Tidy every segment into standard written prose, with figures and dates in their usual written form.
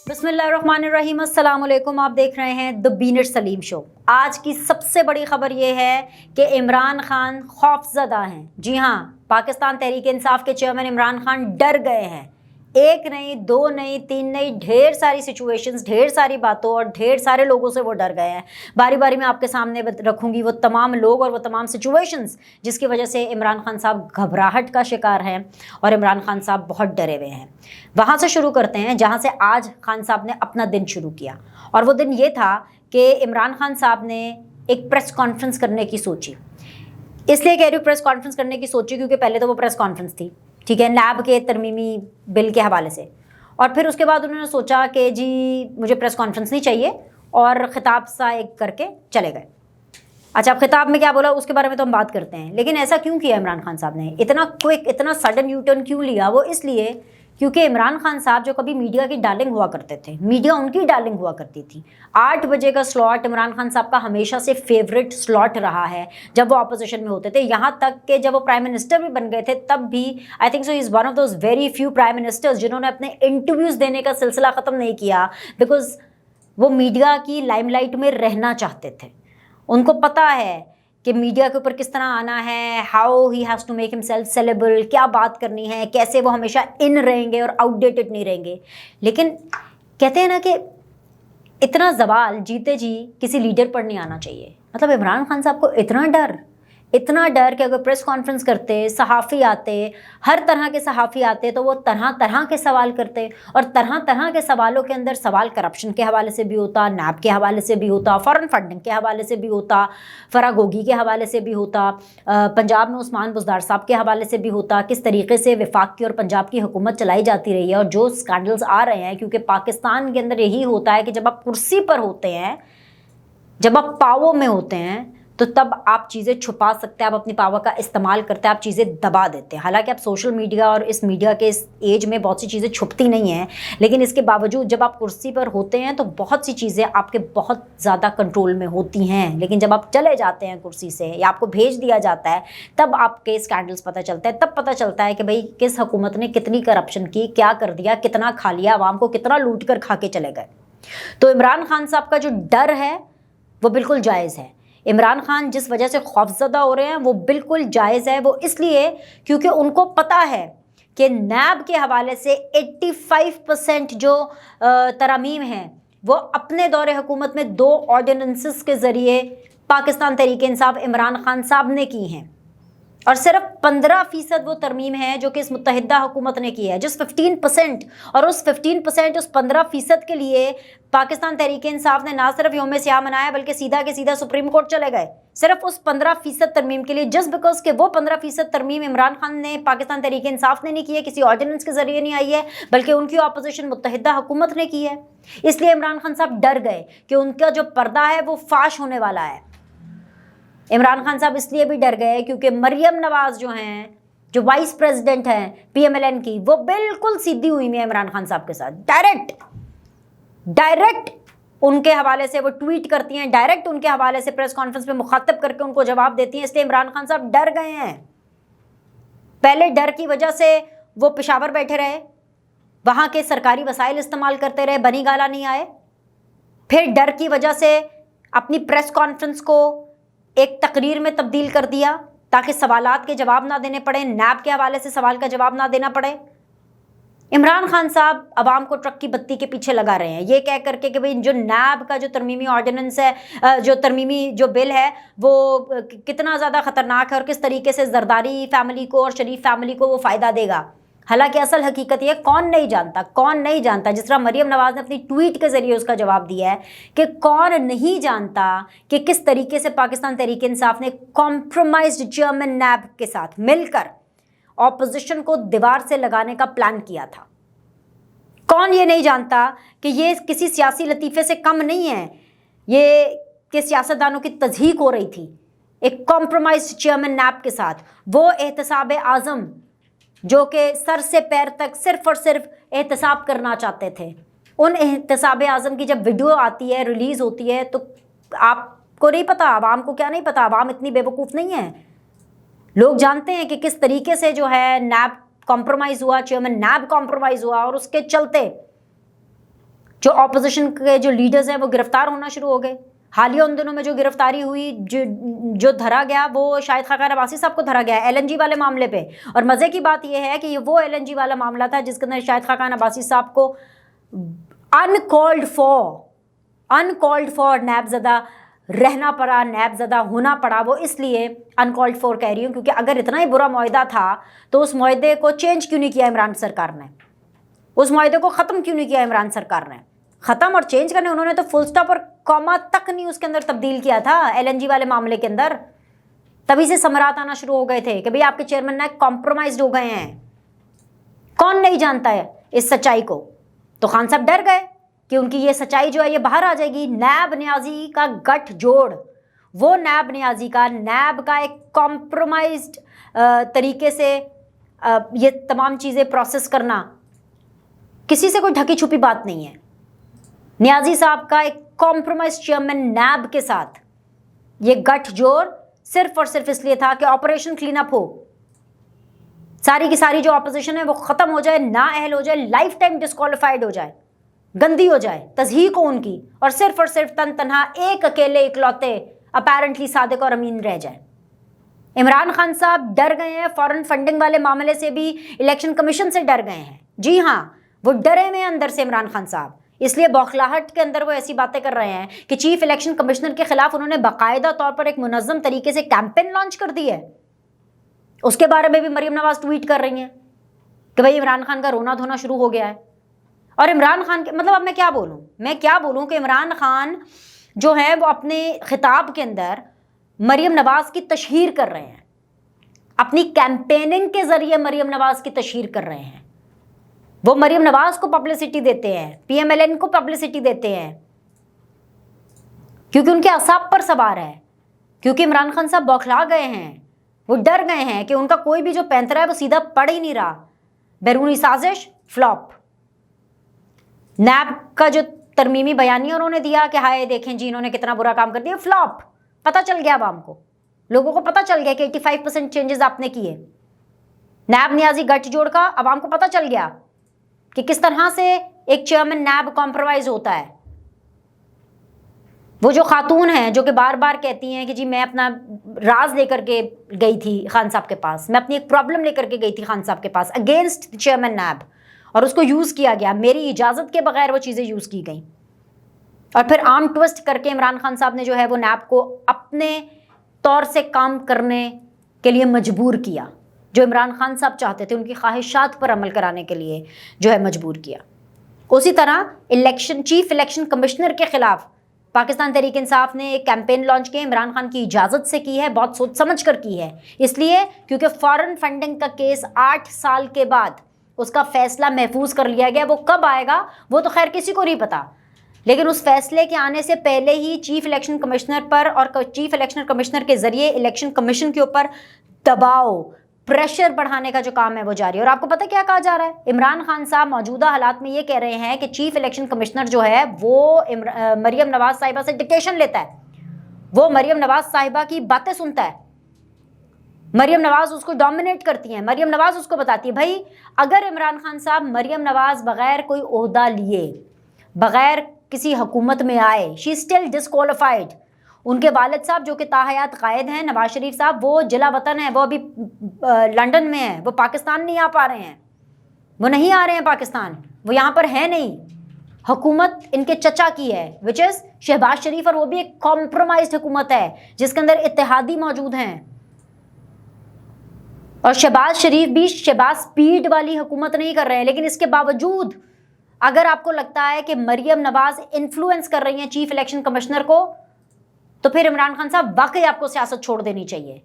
बिस्मिल्लाहिर्रहमानिर्रहीम, अस्सलाम वालेकुम। आप देख रहे हैं द बीनर सलीम शो। आज की सबसे बड़ी खबर ये है कि इमरान खान खौफजदा हैं। जी हाँ, पाकिस्तान तहरीक इंसाफ के चेयरमैन इमरान खान डर गए हैं। एक नहीं, दो नहीं, तीन नहीं, ढेर सारी सिचुएशंस, ढेर सारी बातों और ढेर सारे लोगों से वो डर गए हैं। बारी बारी में आपके सामने रखूंगी वो तमाम लोग और वो तमाम सिचुएशंस जिसकी वजह से इमरान खान साहब घबराहट का शिकार हैं और इमरान खान साहब बहुत डरे हुए हैं। वहाँ से शुरू करते हैं जहाँ से आज खान साहब ने अपना दिन शुरू किया, और वो दिन ये था कि इमरान खान साहब ने एक प्रेस कॉन्फ्रेंस करने की सोची। इसलिए कह रही हूँ प्रेस कॉन्फ्रेंस करने की सोची क्योंकि पहले तो वो प्रेस कॉन्फ्रेंस थी, ठीक है, नैब के तरमीमी बिल के हवाले से, और फिर उसके बाद उन्होंने सोचा कि जी मुझे प्रेस कॉन्फ्रेंस नहीं चाहिए, और ख़िताब सा एक करके चले गए। अच्छा, अब खिताब में क्या बोला उसके बारे में तो हम बात करते हैं, लेकिन ऐसा क्यों किया इमरान खान साहब ने, इतना क्विक, इतना सडन यू टर्न क्यों लिया? वो इसलिए क्योंकि इमरान खान साहब जो कभी मीडिया की डार्लिंग हुआ करते थे, मीडिया उनकी डार्लिंग हुआ करती थी। 8 बजे का स्लॉट इमरान खान साहब का हमेशा से फेवरेट स्लॉट रहा है जब वो अपोजिशन में होते थे। यहाँ तक कि जब वो प्राइम मिनिस्टर भी बन गए थे तब भी I think so is one of those very few prime ministers जिन्होंने अपने इंटरव्यूज़ देने का सिलसिला ख़त्म नहीं किया, बिकॉज वो मीडिया की लाइमलाइट में रहना चाहते थे। उनको पता है कि मीडिया के ऊपर किस तरह आना है, how he has to make himself saleable, क्या बात करनी है, कैसे वो हमेशा इन रहेंगे और आउटडेटेड नहीं रहेंगे। लेकिन कहते हैं ना कि इतना जवाल जीते जी किसी लीडर पर नहीं आना चाहिए। मतलब इमरान खान साहब को इतना डर कि अगर प्रेस कॉन्फ्रेंस करते, सहाफ़ी आते, हर तरह के सहाफ़ी आते तो वो तरह तरह के सवाल करते, और तरह तरह के सवालों के अंदर सवाल करप्शन के हवाले से भी होता, नैब के हवाले से भी होता, फॉरेन फंडिंग के हवाले से भी होता, फरागोगी के हवाले से भी होता, पंजाब में उस्मान बुज़दार साहब के हवाले से भी होता, किस तरीके से वफाक की और पंजाब की हुकूमत चलाई जाती रही है और जो स्कैंडल्स आ रहे हैं। क्योंकि पाकिस्तान के अंदर यही होता है कि जब आप कुर्सी पर होते हैं, जब आप पावर में होते हैं, तो तब आप चीज़ें छुपा सकते हैं, आप अपनी पावर का इस्तेमाल करते हैं, आप चीज़ें दबा देते हैं। हालांकि आप सोशल मीडिया और इस मीडिया के इस एज में बहुत सी चीज़ें छुपती नहीं हैं, लेकिन इसके बावजूद जब आप कुर्सी पर होते हैं तो बहुत सी चीज़ें आपके बहुत ज़्यादा कंट्रोल में होती हैं। लेकिन जब आप चले जाते हैं कुर्सी से या आपको भेज दिया जाता है, तब आपके स्कैंडल्स पता चलता है। तब पता चलता है कि भाई किस हुकूमत ने कितनी करप्शन की, क्या कर दिया, कितना खा लिया, आवाम को कितना लूट कर खा के चले गए। तो इमरान खान साहब का जो डर है वो बिल्कुल जायज़ है। इमरान खान जिस वजह से खौफजदा हो रहे हैं वो बिल्कुल जायज़ है। वो इसलिए क्योंकि उनको पता है कि नैब के हवाले से 85% जो तरमीम हैं वो अपने दौरे हुकूमत में 2 ऑर्डिनेंसेस के ज़रिए पाकिस्तान तहरीक इंसाफ इमरान खान साहब ने की हैं, और सिर्फ 15% वो तरमीम है जो कि इस मुत्तहिदा हुकूमत ने की है, जिस 15%, और उस 15%, उस 15% के लिए पाकिस्तान तहरीक इंसाफ ने ना सिर्फ यौम सियाह मनाया बल्कि सीधा के सीधा सुप्रीम कोर्ट चले गए, सिर्फ उस 15% तरमीम के लिए। जस्ट बिकॉज के वो 15% तरमीम इमरान खान ने, पाकिस्तान तहरीक इंसाफ ने नहीं की है, किसी ऑर्डिनेंस के जरिए नहीं आई है, बल्कि उनकी अपोजिशन मुत्तहिदा हुकूमत ने की है। इसलिए इमरान खान साहब डर गए कि उनका जो पर्दा है वो फाश होने वाला है। इमरान खान साहब इसलिए भी डर गए क्योंकि मरियम नवाज जो हैं, जो वाइस प्रेसिडेंट हैं PMLN की, वो बिल्कुल सीधी हुई में इमरान खान साहब के साथ। डायरेक्ट उनके हवाले से वो ट्वीट करती हैं, डायरेक्ट उनके हवाले से प्रेस कॉन्फ्रेंस में मुखातब करके उनको जवाब देती हैं। इसलिए इमरान खान साहब डर गए हैं। पहले डर की वजह से वो पेशावर बैठे रहे, वहाँ के सरकारी वसाइल इस्तेमाल करते रहे, बनी गाला नहीं आए। फिर डर की वजह से अपनी प्रेस कॉन्फ्रेंस को एक तकरीर में तब्दील कर दिया ताकि सवालात के जवाब ना देने पड़े, नैब के हवाले से सवाल का जवाब ना देना पड़े। इमरान खान साहब अवाम को ट्रक की बत्ती के पीछे लगा रहे हैं, ये कह करके कि भाई जो नैब का जो तरमीमी ऑर्डिनेंस है, जो तरमीमी जो बिल है वो कितना ज़्यादा ख़तरनाक है और किस तरीके से जरदारी फैमिली को और शरीफ फैमिली को वो फ़ायदा देगा। हालांकि असल हकीकत ये कौन नहीं जानता। जिस तरह मरियम नवाज ने अपनी ट्वीट के ज़रिए उसका जवाब दिया है कि कौन नहीं जानता कि किस तरीके से पाकिस्तान तहरीक इंसाफ ने कॉम्प्रोमाइज्ड चेयरमैन नैब के साथ मिलकर ऑपोजिशन को दीवार से लगाने का प्लान किया था। कौन ये नहीं जानता कि ये किसी सियासी लतीफ़े से कम नहीं है, ये कि सियासतदानों की तज़हीक हो रही थी एक कॉम्प्रोमाइज्ड चेयरमैन नैब के साथ। वो एहतसाब आज़म जो कि सर से पैर तक सिर्फ और सिर्फ एहतसाब करना चाहते थे, उन एहतसाब आज़म की जब वीडियो आती है, रिलीज़ होती है, तो आपको नहीं पता, आवाम को क्या नहीं पता, आवाम इतनी बेवकूफ़ नहीं है। लोग जानते हैं कि किस तरीके से जो है नैब कॉम्प्रोमाइज हुआ, चेयरमैन नैब कॉम्प्रोमाइज हुआ, और उसके चलते जो ऑपोजिशन के जो लीडर्स हैं वो गिरफ्तार होना शुरू हो गए। हालिया उन दिनों में जो गिरफ्तारी हुई, जो धरा गया, वो शाहिद खाकान अब्बासी साहब को धरा गया LNG वाले मामले पे। और मज़े की बात यह है कि ये वो LNG वाला मामला था जिसके अंदर शाहिद खाकान अब्बासी साहब को अनकॉल्ड फॉर नैबज़दा रहना पड़ा, नैबज़दा होना पड़ा। वो इसलिए अनकॉल्ड फॉर कह रही हूँ क्योंकि अगर इतना ही बुरा मुआहदा था तो उस मुआहदे को चेंज क्यों नहीं किया इमरान सरकार ने, उस मुआहदे को ख़त्म क्यों नहीं किया इमरान सरकार ने। ख़त्म और चेंज करने उन्होंने तो फुल स्टॉप और कॉमा तक नहीं उसके अंदर तब्दील किया था LNG वाले मामले के अंदर। तभी से समरात आना शुरू हो गए थे कि भाई आपके चेयरमैन नायक कॉम्प्रोमाइज्ड हो गए हैं। कौन नहीं जानता है इस सच्चाई को? तो खान साहब डर गए कि उनकी ये सच्चाई जो है ये बाहर आ जाएगी। नैब न्याजी का गठजोड़, वो नैब न्याजी का, नैब का एक कॉम्प्रोमाइज्ड तरीके से ये तमाम चीज़ें प्रोसेस करना किसी से कोई ढकी छुपी बात नहीं है। न्याजी साहब का एक कॉम्प्रोमाइज चेयरमैन नैब के साथ ये गठजोड़ सिर्फ और सिर्फ इसलिए था कि ऑपरेशन क्लीन अप हो, सारी की सारी जो ऑपोजिशन है वो ख़त्म हो जाए, नाअहल हो जाए, लाइफ टाइम डिस्क्वालिफाइड हो जाए, गंदी हो जाए तज़हीक हो उनकी, और सिर्फ तन तनहा एक अकेले इकलौते अपेरेंटली सादिक और अमीन रह जाए। इमरान खान साहब डर गए हैं, फॉरेन फंडिंग वाले मामले से भी इलेक्शन कमीशन से डर गए हैं। जी हाँ, वो डरे में अंदर से इमरान खान साहब, इसलिए बौखलाहट के अंदर वो ऐसी बातें कर रहे हैं कि चीफ इलेक्शन कमिश्नर के खिलाफ उन्होंने बाकायदा तौर पर एक मुनज़्ज़म तरीके से कैंपेन लॉन्च कर दी है। उसके बारे में भी मरीम नवाज ट्वीट कर रही हैं कि भाई इमरान खान का रोना धोना शुरू हो गया है। और इमरान खान के मतलब अब मैं क्या बोलूँ कि इमरान खान जो है वो अपने खिताब के अंदर मरीम नवाज की तशहीर कर रहे हैं, अपनी कैंपेनिंग के ज़रिए मरीम नवाज की तशहीर कर रहे हैं। वो मरीम नवाज को पब्लिसिटी देते हैं, PMLN को पब्लिसिटी देते हैं, क्योंकि उनके असाब पर सवार है, क्योंकि इमरान खान साहब बौखला गए हैं, वो डर गए हैं कि उनका कोई भी जो पैंतरा है वो सीधा पड़ ही नहीं रहा। बैरूनी साजिश फ्लॉप। नैब का जो तरमीमी बयानिया उन्होंने दिया कि हाय देखें जी इन्होंने कितना बुरा काम कर दिया, फ्लॉप। पता चल गया आवाम को, लोगों को पता चल गया कि 85% चेंजेस आपने किए। नैब न्याजी गठजोड़ का आवाम को पता चल गया कि किस तरह से एक चेयरमैन नैब कॉम्प्रोमाइज होता है। वो जो खातून हैं जो कि बार बार कहती हैं कि जी मैं अपना राज लेकर के गई थी खान साहब के पास, मैं अपनी एक प्रॉब्लम लेकर के गई थी खान साहब के पास अगेंस्ट चेयरमैन नैब, और उसको यूज़ किया गया, मेरी इजाज़त के बगैर वो चीज़ें यूज़ की गई, और फिर आर्म ट्विस्ट करके इमरान खान साहब ने जो है वो नैब को अपने तौर से काम करने के लिए मजबूर किया, जो इमरान खान साहब चाहते थे, उनकी ख्वाहिशात पर अमल कराने के लिए जो है मजबूर किया। उसी तरह चीफ इलेक्शन कमिश्नर के खिलाफ पाकिस्तान तहरीक इंसाफ ने एक कैंपेन लॉन्च किया, इमरान खान की इजाज़त से की है, बहुत सोच समझ कर की है, इसलिए क्योंकि फॉरेन फंडिंग का केस 8 साल के बाद उसका फैसला महफूज कर लिया गया। वो कब आएगा वो तो खैर किसी को नहीं पता, लेकिन उस फैसले के आने से पहले ही चीफ इलेक्शन कमिश्नर पर और चीफ इलेक्शन कमिश्नर के ज़रिए इलेक्शन कमीशन के ऊपर दबाव, प्रेशर बढ़ाने का जो काम है वो जारी है। और आपको पता क्या कहा जा रहा है? इमरान खान साहब मौजूदा हालात में ये कह रहे हैं कि चीफ इलेक्शन कमिश्नर जो है वो मरीम नवाज साहिबा से डिक्टेशन लेता है, वो मरीम नवाज साहिबा की बातें सुनता है, मरीम नवाज उसको डोमिनेट करती हैं, मरीम नवाज उसको बताती है भाई अगर इमरान खान साहब मरीम नवाज बग़ैर कोई ओहदा लिए, बग़ैर किसी हुकूमत में आए, शी स्टिल डिस्क्वालिफाइड। उनके वालिद साहब जो कि ताहयात कायद हैं, नवाज शरीफ साहब, वो जिला वतन है, वो अभी लंदन में है, वो पाकिस्तान नहीं आ पा रहे हैं, वो नहीं आ रहे हैं पाकिस्तान, वो यहाँ पर है नहीं। हुकूमत इनके चचा की है विच इज़ शहबाज शरीफ, और वो भी एक कॉम्प्रोमाइज्ड हुकूमत है जिसके अंदर इत्तेहादी मौजूद हैं। और शहबाज शरीफ भी शहबाज स्पीड वाली हुकूमत नहीं कर रहे हैं, लेकिन इसके बावजूद अगर आपको लगता है कि मरीम नवाज इन्फ्लुएंस कर रही हैं चीफ इलेक्शन कमिश्नर को, तो फिर इमरान खान साहब वाकई आपको सियासत छोड़ देनी चाहिए।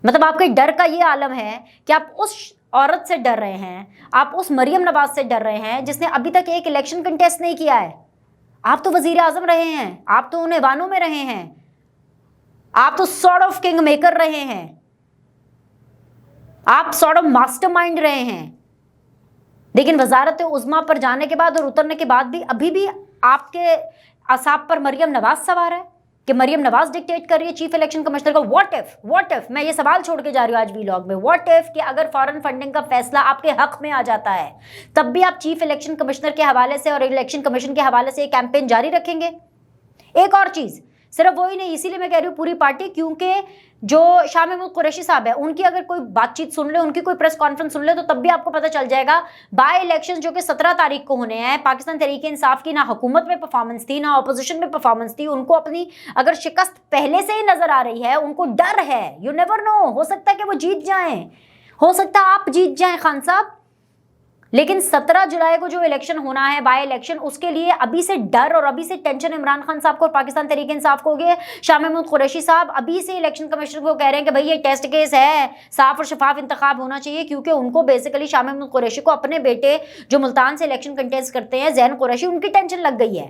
मतलब आपके डर का ये आलम है कि आप उस औरत से डर रहे हैं, आप उस मरीम नवाज से डर रहे हैं जिसने अभी तक एक इलेक्शन कंटेस्ट नहीं किया है। आप तो वजीर आजम रहे हैं, आप तो उन ऐवानों में रहे हैं, आप तो सॉर्ट ऑफ किंग मेकर रहे हैं, आप सॉर्ट ऑफ मास्टरमाइंड रहे हैं, लेकिन वजारत उज़्मा पर जाने के बाद और उतरने के बाद भी अभी भी आपके असाब पर मरीम नवाज सवार है। कि मरियम नवाज डिक्टेट कर रही है चीफ इलेक्शन कमिश्नर को? व्हाट इफ मैं ये सवाल छोड़ के जा रही हूँ आज वीलॉग में, व्हाट इफ कि अगर फॉरेन फंडिंग का फैसला आपके हक में आ जाता है, तब भी आप चीफ इलेक्शन कमिश्नर के हवाले से और इलेक्शन कमीशन के हवाले से ये कैंपेन जारी रखेंगे? एक और चीज, सिर्फ वही नहीं, इसीलिए मैं कह रही हूँ पूरी पार्टी, क्योंकि जो शाह महमूद कुरैशी साहब है उनकी अगर कोई बातचीत सुन ले, उनकी कोई प्रेस कॉन्फ्रेंस सुन ले, तो तब भी आपको पता चल जाएगा बाय इलेक्शन जो कि 17 तारीख को होने हैं, पाकिस्तान तहरीक इंसाफ की ना हुकूमत में परफॉर्मेंस थी ना अपोजिशन में परफॉर्मेंस थी, उनको अपनी अगर शिकस्त पहले से ही नजर आ रही है, उनको डर है, यू नेवर नो, हो सकता है कि वो जीत जाएं, हो सकता है आप जीत जाएं खान साहब, लेकिन 17 जुलाई को जो इलेक्शन होना है बाय इलेक्शन, उसके लिए अभी से डर और अभी से टेंशन इमरान खान साहब को और पाकिस्तान तहरीक इंसाफ को हो गया। शाह महमूद कुरैशी साहब अभी से इलेक्शन कमिश्नर को कह रहे हैं कि भाई ये टेस्ट केस है, साफ और शफाफ इंतखाब होना चाहिए, क्योंकि उनको बेसिकली शाह महमूद कुरैशी को अपने बेटे जो मुल्तान से इलेक्शन कंटेस्ट करते हैं ज़ैन कुरैशी, उनकी टेंशन लग गई है।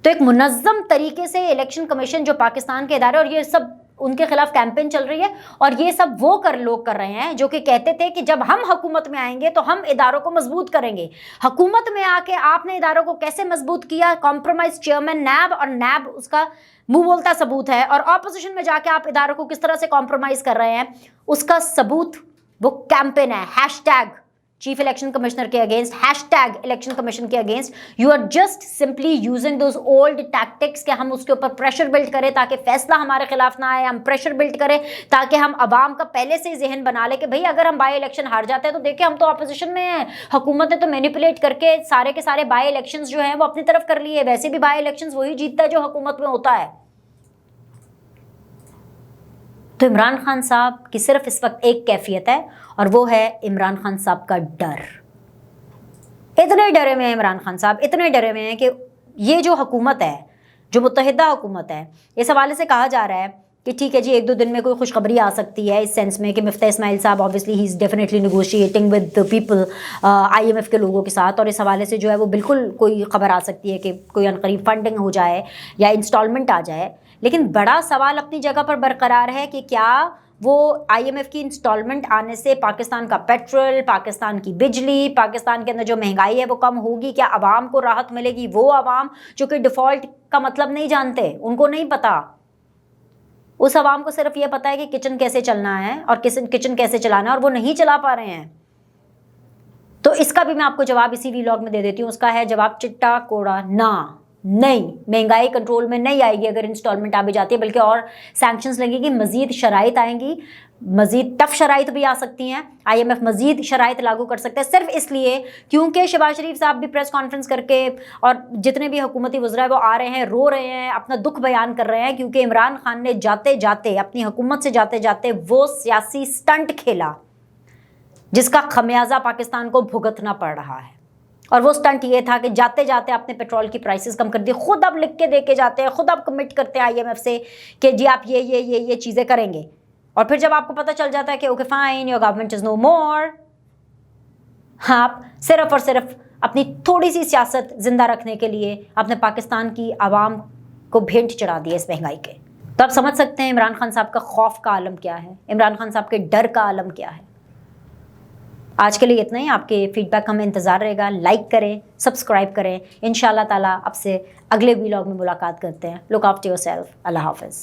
तो एक मुनज़्ज़म तरीके से इलेक्शन कमीशन जो पाकिस्तान के इदारे, और ये सब उनके खिलाफ कैंपेन चल रही है, और ये सब वो लोग कर रहे हैं जो कि कहते थे कि जब हम हुकूमत में आएंगे तो हम इदारों को मजबूत करेंगे। हुकूमत में आके आपने इदारों को कैसे मजबूत किया? कॉम्प्रोमाइज चेयरमैन नैब, और नैब उसका मुंह बोलता सबूत है, और ऑपोजिशन में जाके आप इदारों को किस तरह से कॉम्प्रोमाइज कर रहे हैं उसका सबूत वो कैंपेन है। हैशटैग चीफ इलेक्शन कमिश्नर के अगेंस्ट, हैशटैग इलेक्शन कमीशन के against, you are just simply using those old tactics कि हम उसके ऊपर प्रेशर बिल्ड करें ताकि फैसला हमारे खिलाफ ना आए, हम प्रेशर बिल्ड करें ताकि हम अवाम का पहले से ही जहन बना ले कि भाई अगर हम बाई इलेक्शन हार जाते हैं तो देखिए हम तो अपोजिशन में हैं, हुकूमत ने तो मैनिपुलेट करके सारे के सारे बाई इलेक्शन जो हैं वो अपनी तरफ कर लिए, वैसे भी बाई इलेक्शन वही जीतता है जो हुकूमत में होता है। तो इमरान खान साहब की सिर्फ इस वक्त एक कैफियत है, और वो है इमरान खान साहब का डर। इतने डरे हुए हैं इमरान खान साहब, इतने डरे हुए हैं कि ये जो हुकूमत है, जो मुत्तहिदा हुकूमत है, इस हवाले से कहा जा रहा है कि ठीक है जी 1-2 दिन में कोई खुशखबरी आ सकती है, इस सेंस में कि मिफ्ता इस्माइल साहब obviously he is definitely negotiating with the people, IMF के लोगों के साथ, और इस हवाले से जो है वो बिल्कुल कोई ख़बर आ सकती है कि कोई अनकरीब फंडिंग हो जाए या इंस्टॉलमेंट आ जाए। लेकिन बड़ा सवाल अपनी जगह पर बरकरार है कि क्या वो IMF की इंस्टॉलमेंट आने से पाकिस्तान का पेट्रोल, पाकिस्तान की बिजली, पाकिस्तान के अंदर जो महंगाई है वो कम होगी? क्या आवाम को राहत मिलेगी? वो आवाम जो कि डिफ़ॉल्ट का मतलब नहीं जानते, उनको नहीं पता, उस आवाम को सिर्फ ये पता है कि किचन कैसे चलना है और किचन कैसे चलाना है, और वो नहीं चला पा रहे हैं। तो इसका भी मैं आपको जवाब इसी वीलॉग में दे देती हूँ। उसका है जवाब चिट्टा कोड़ा ना, नहीं, महंगाई कंट्रोल में नहीं आएगी अगर इंस्टॉलमेंट आ भी जाती है, बल्कि और सैंक्शंस लगेगी, मजीद शराइत आएंगी, मजीद टफ शराइत भी आ सकती हैं, IMF मजीद शराइत लागू कर सकते हैं, सिर्फ इसलिए क्योंकि शहबाज शरीफ साहब भी प्रेस कॉन्फ्रेंस करके, और जितने भी हुकूमती वज़रा है वो आ रहे हैं, रो रहे हैं, अपना दुख बयान कर रहे हैं, क्योंकि इमरान खान ने जाते जाते, अपनी हुकूमत से जाते जाते वो सियासी स्टंट खेला जिसका खमियाजा पाकिस्तान को भुगतना पड़ रहा है। और वो स्टंट ये था कि जाते जाते आपने पेट्रोल की प्राइसेस कम कर दी, खुद अब लिख के दे के जाते हैं, खुद अब कमिट करते हैं IMF से कि जी आप ये चीज़ें करेंगे, और फिर जब आपको पता चल जाता है कि okay fine your government is no more, आप सिर्फ और सिर्फ अपनी थोड़ी सी सियासत जिंदा रखने के लिए अपने पाकिस्तान की आवाम को भेंट चढ़ा दिए इस महंगाई के। तो आप समझ सकते हैं इमरान खान साहब का खौफ का आलम क्या है, इमरान खान साहब के डर का आलम क्या है। आज के लिए इतना ही, आपके फीडबैक हमें इंतज़ार रहेगा। लाइक करें, सब्सक्राइब करें, इंशाल्लाह ताला आपसे अगले वीलॉग में मुलाकात करते हैं। लुक आफ्टर योरसेल्फ, अल्लाह हाफ़िज़।